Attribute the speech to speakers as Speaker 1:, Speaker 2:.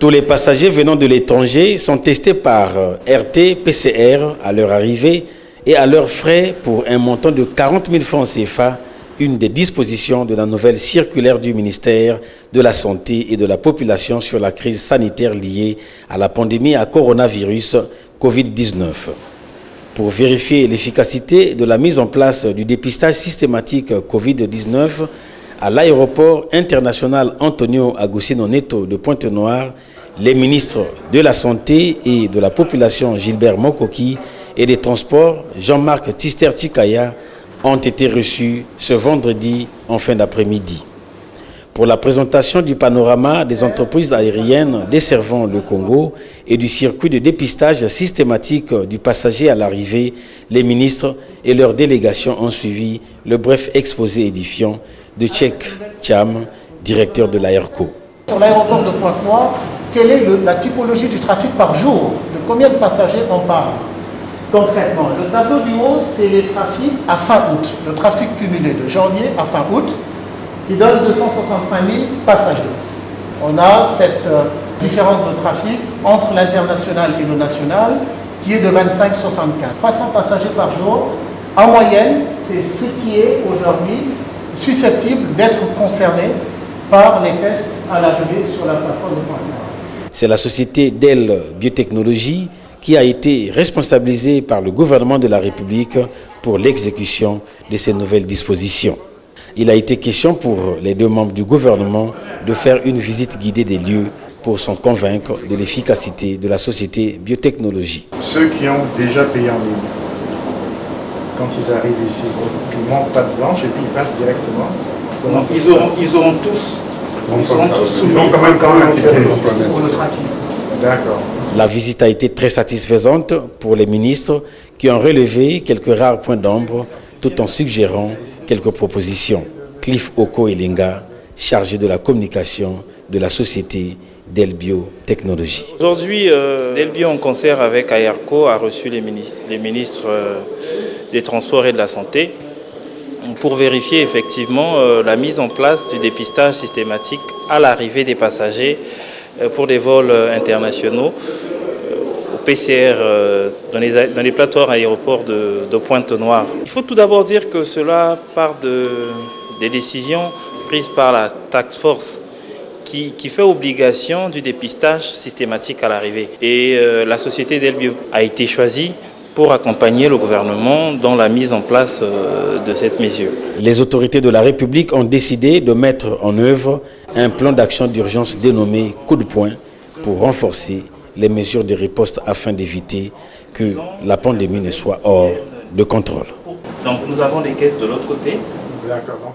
Speaker 1: Tous les passagers venant de l'étranger sont testés par RT-PCR à leur arrivée et à leurs frais pour un montant de 40 000 francs CFA, une des dispositions de la nouvelle circulaire du ministère de la Santé et de la Population sur la crise sanitaire liée à la pandémie à coronavirus Covid-19. Pour vérifier l'efficacité de la mise en place du dépistage systématique Covid-19 à l'aéroport international Antonio Agostinho Neto de Pointe-Noire, les ministres de la Santé et de la Population Gilbert Mokoki et des Transports Jean-Marc Tister-Tikaya ont été reçus ce vendredi en fin d'après-midi. Pour la présentation du panorama des entreprises aériennes desservant le Congo et du circuit de dépistage systématique du passager à l'arrivée, les ministres et leurs délégations ont suivi le bref exposé édifiant de Tchèque Cham, directeur de l'AERCO.
Speaker 2: Sur l'aéroport de Pointe-Noire, quelle est la typologie du trafic par jour? De combien de passagers on parle? Concrètement, le tableau du haut, c'est les trafics à fin août, le trafic cumulé de janvier à fin août, qui donne 265 000 passagers. On a cette différence de trafic entre l'international et le national, qui est de 25,75. 300 passagers par jour. En moyenne, c'est ce qui est aujourd'hui susceptible d'être concerné par les tests à l'arrivée sur la plateforme de Pointe-Noire.
Speaker 1: C'est la société Dell Biotechnologie qui a été responsabilisée par le gouvernement de la République pour l'exécution de ces nouvelles dispositions. Il a été question pour les deux membres du gouvernement de faire une visite guidée des lieux pour s'en convaincre de l'efficacité de la société Biotechnologie.
Speaker 3: Ceux qui ont déjà payé en ligne, quand ils arrivent ici, ils ne montent pas de blanche et puis ils passent directement.
Speaker 4: Donc, ils seront tous soumis.
Speaker 3: Ils ont quand même un ticket
Speaker 2: Pour le tracking.
Speaker 3: D'accord.
Speaker 1: La visite a été très satisfaisante pour les ministres qui ont relevé quelques rares points d'ombre tout en suggérant quelques propositions. Cliff Oko Elinga, chargé de la communication de la société Dell Biotechnologie.
Speaker 4: Aujourd'hui, Dell Bio en concert avec AERCO a reçu les ministres des Transports et de la Santé pour vérifier effectivement la mise en place du dépistage systématique à l'arrivée des passagers pour des vols internationaux au PCR dans les plateformes aéroports de Pointe-Noire. Il faut tout d'abord dire que cela part des décisions prises par la Task Force qui fait obligation du dépistage systématique à l'arrivée. Et la société Dell Bio a été choisie pour accompagner le gouvernement dans la mise en place de cette mesure.
Speaker 1: Les autorités de la République ont décidé de mettre en œuvre un plan d'action d'urgence dénommé Coup de poing pour renforcer les mesures de riposte afin d'éviter que la pandémie ne soit hors de contrôle.
Speaker 4: Donc nous avons des caisses de l'autre côté.
Speaker 3: D'accord.